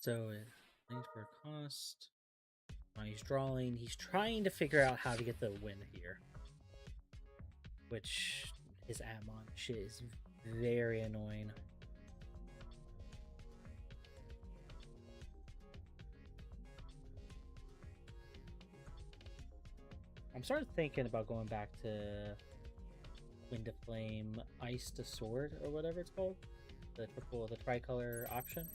So, thanks for cost. He's drawing. He's trying to figure out how to get the win here. Which, his Atmon shit is very annoying. I'm starting thinking about going back to Wind to Flame, Ice to Sword, or whatever it's called. The tricolor option.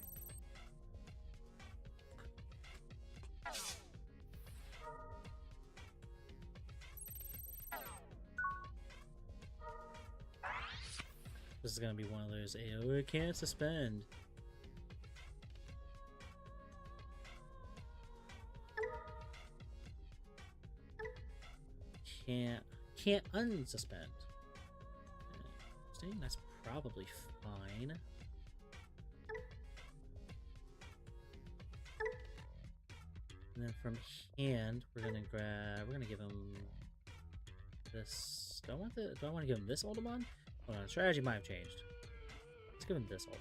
This is gonna be one of those AoE can't suspend. Can't unsuspend. That's probably fine. And then from hand, we're gonna give him this. Do I want to give him this Ultimon? Hold on, strategy might have changed. Let's give him this ult.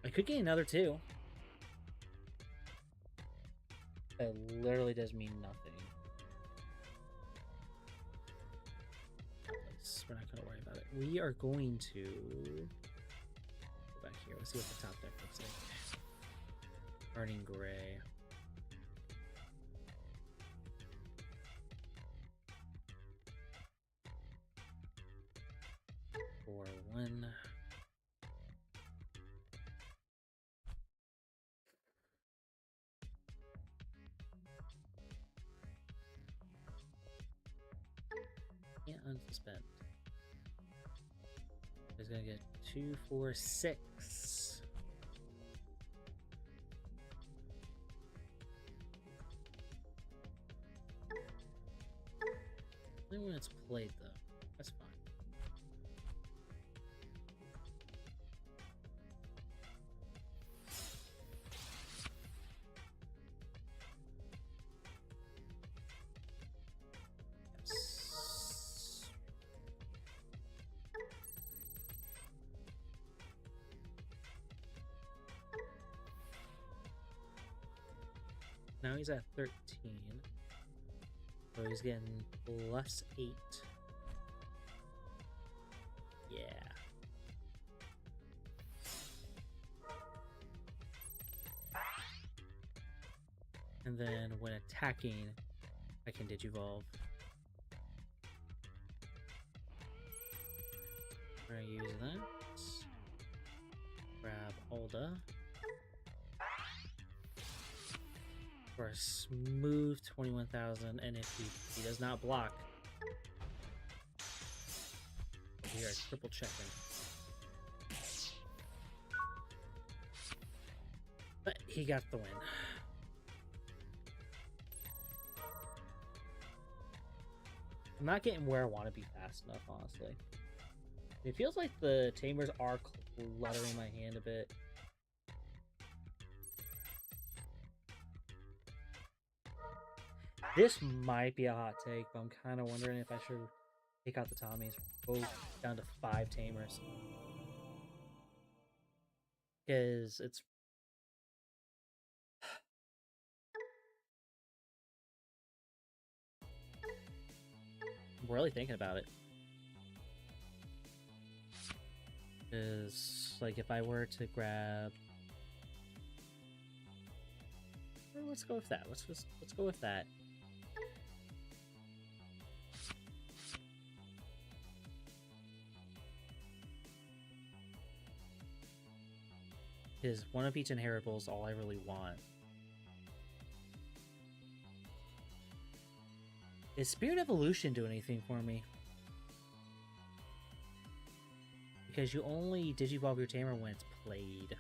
I could get another 2. That literally does mean nothing. We're not going to worry about it. We are going to go back here. Let's see what the top deck looks like. Burning Gray. For 1. Can't unsuspend. He's gonna get 2, 4, 6. Only when it's played though. That's fine. Now he's at 13. So he's getting +8. Yeah. And then when attacking, I can Digivolve. We're gonna use that. Grab Ulda. For a smooth 21,000, and if he does not block, we are triple checking. But he got the win. I'm not getting where I want to be fast enough, honestly. It feels like the tamers are cluttering my hand a bit. This might be a hot take, but I'm kind of wondering if I should take out the Tommies, go down to 5 tamers. Because it's... I'm really thinking about it. Because, like, if I were to grab... Well, let's go with that. Let's go with that. Because one of each inheritable is all I really want. Is Spirit Evolution do anything for me? Because you only digivolve your tamer when it's played.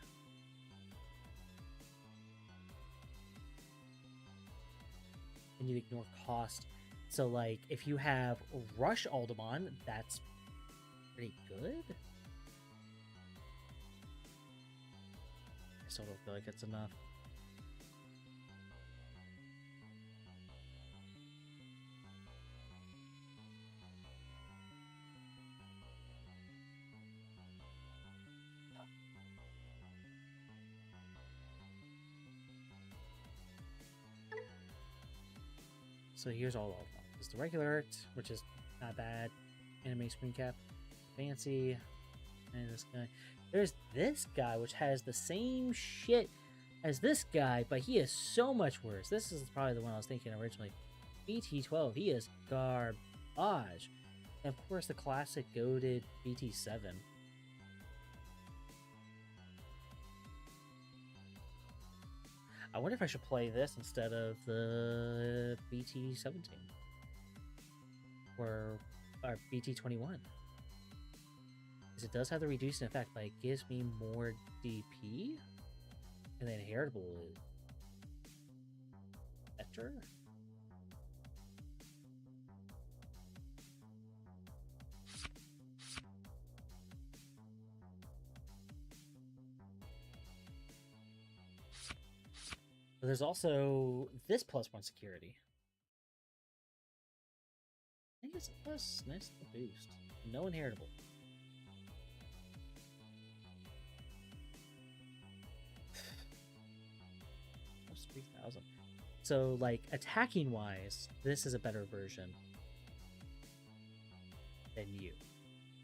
And you ignore cost. So, like, if you have Rush Alderman, that's pretty good. I still don't feel like it's enough. So here's all of them. There's the regular art, which is not bad. Anime screen cap, fancy, and this guy. There's this guy, which has the same shit as this guy, but he is so much worse. This is probably the one I was thinking originally. BT12, he is garbage. And of course, the classic goated BT7. I wonder if I should play this instead of the BT17 or BT21, because it does have the reducing effect, but it gives me more DP, and the inheritable is better. But there's also this +1 security. I think it's a plus, nice little boost. No inheritable. Plus 3,000. So, like, attacking wise, this is a better version than you.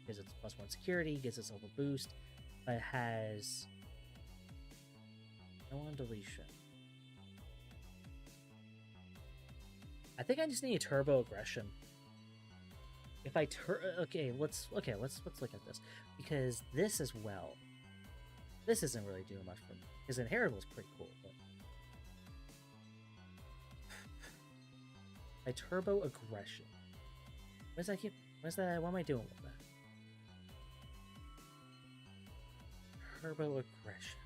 Because it's +1 security, gives itself a boost, but it has no on deletion. I think I just need a turbo aggression. If I let's look at this, because this as well. This isn't really doing much for me. His inheritable is pretty cool, but my turbo aggression. What does that give? What am I doing with that? Turbo aggression.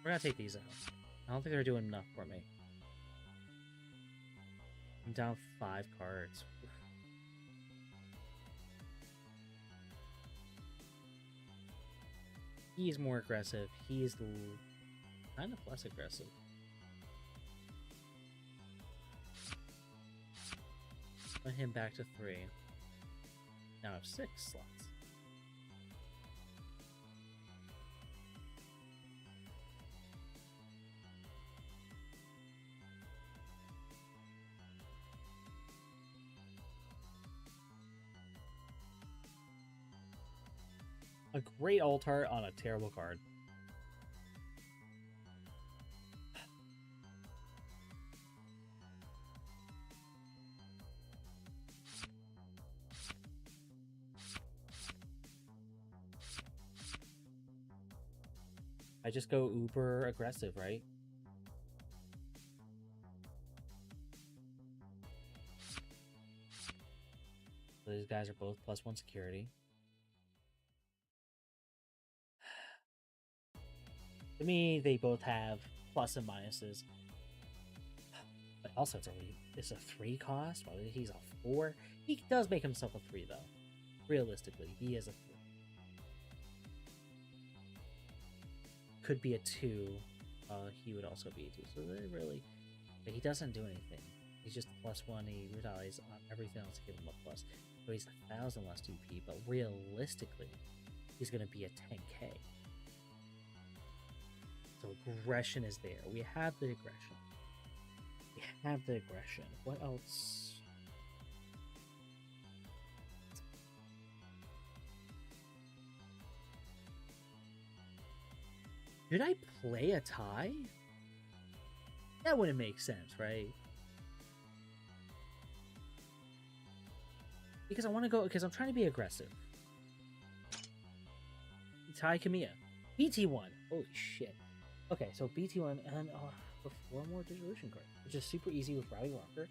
We're gonna take these out. I don't think they're doing enough for me. I'm down 5 cards. He's more aggressive. He's kind of less aggressive. Put him back to 3. Now I have 6 slots. A great altar on a terrible card. I just go uber aggressive, right? So these guys are both +1 security. To me, they both have plus and minuses. But also, it's a 3 cost. While he's a 4. He does make himself a 3, though. Realistically, he is a 3. Could be a 2. He would also be a 2. So they really... But he doesn't do anything. He's just a +1. He relies on everything else to give him a plus. So he's 1,000 less DP, but realistically, he's going to be a 10k. So aggression is there. We have the aggression. We have the aggression. What else? Should I play a tie? That wouldn't make sense, right? Because I want to go, because I'm trying to be aggressive. Tai Kamiya. BT1. Holy shit. Okay, so BT1 and 4 more Digivolution cards, which is super easy with Rowdy Rocker.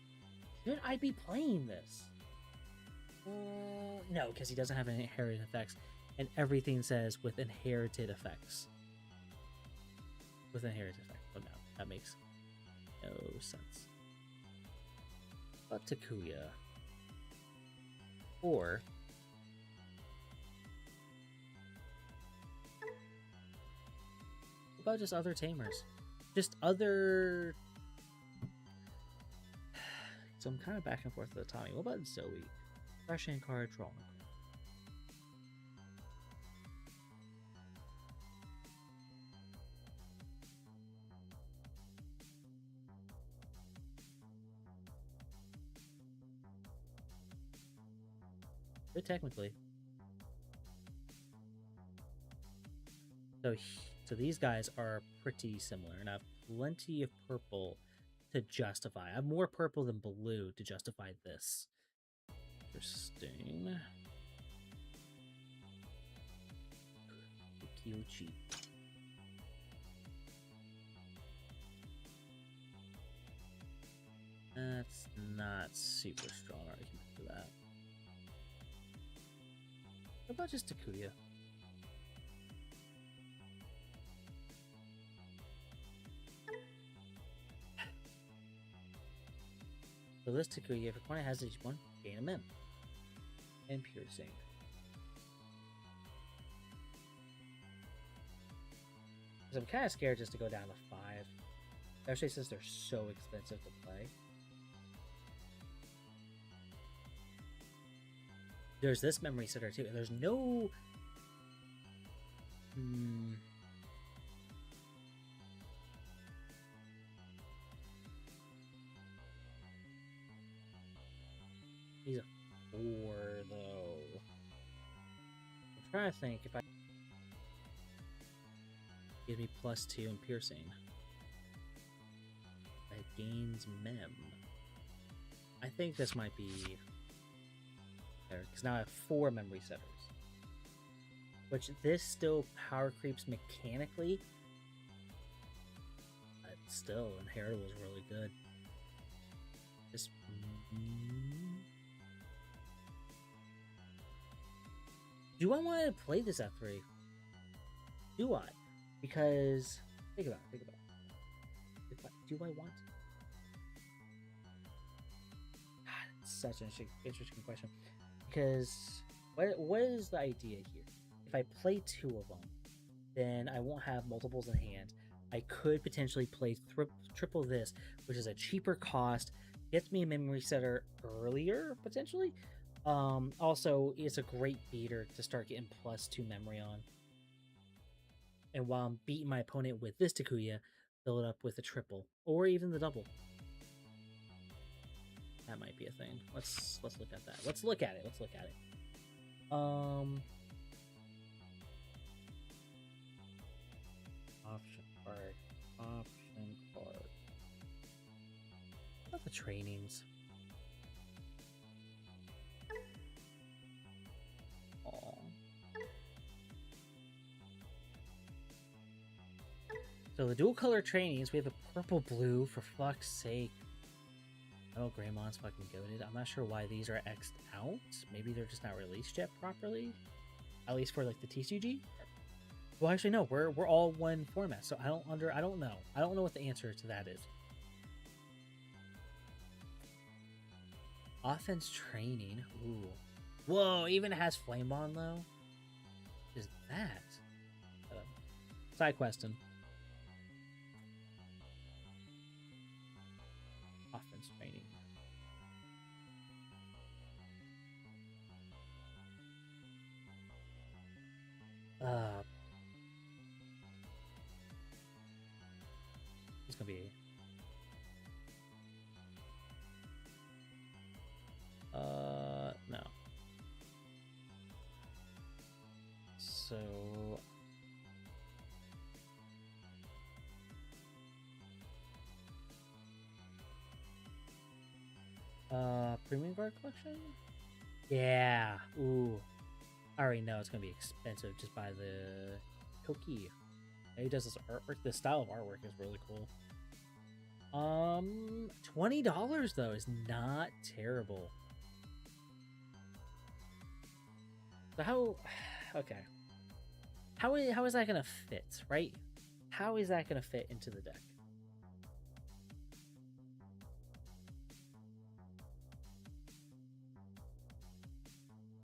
Should I be playing this? No, because he doesn't have any inherited effects, and everything says with inherited effects. With inherited effects. But no, that makes no sense. But Takuya. Or what about just other tamers? Just other... So I'm kind of back and forth with Tommy. What about Zoe? Fresh in card, draw one card. But technically. So these guys are pretty similar, and I have plenty of purple to justify. I have more purple than blue to justify this. Interesting. Kyochi. That's not super strong argument for that. What about just Takuya? So this Takuya, if a opponent has each one, gain a mem. And piercing. Because I'm kind of scared just to go down to 5. Especially since they're so expensive to play. There's this memory setter too, and there's no... He's a 4, though. I'm trying to think if I... Give me +2 in piercing. That gains mem. I think this might be... because now I have 4 memory setters. Which this still power creeps mechanically. But still, Inherit was really good. Just... Do I want to play this at 3? Do I? Because... Think about it. Do I want to? God, it's such an interesting question. Because what is the idea here? If I play 2 of them, then I won't have multiples in hand. I could potentially play triple this, which is a cheaper cost, gets me a memory setter earlier, potentially. Also, it's a great beater to start getting +2 memory on. And while I'm beating my opponent with this Takuya, fill it up with a triple, or even the double. That might be a thing. Let's look at that. Let's look at it. Option card. What about the trainings? Aww. So the dual color trainings, we have a purple blue, for fuck's sake. Oh, Greymon's fucking goated. I'm not sure why these are X'd out. Maybe they're just not released yet properly. At least for like the TCG. Well, actually, no. We're all one format, so I don't know. I don't know what the answer to that is. Offense training. Ooh. Whoa, even has flame on though. Is that? Side questing. Offense training. It's gonna be. No. So. Premium Guard Collection? Yeah. Ooh. I already know it's gonna be expensive just by the Toki. He does this artwork. The style of artwork is really cool. $20 though is not terrible. So how? Okay. How is that gonna fit? Right? How is that gonna fit into the deck?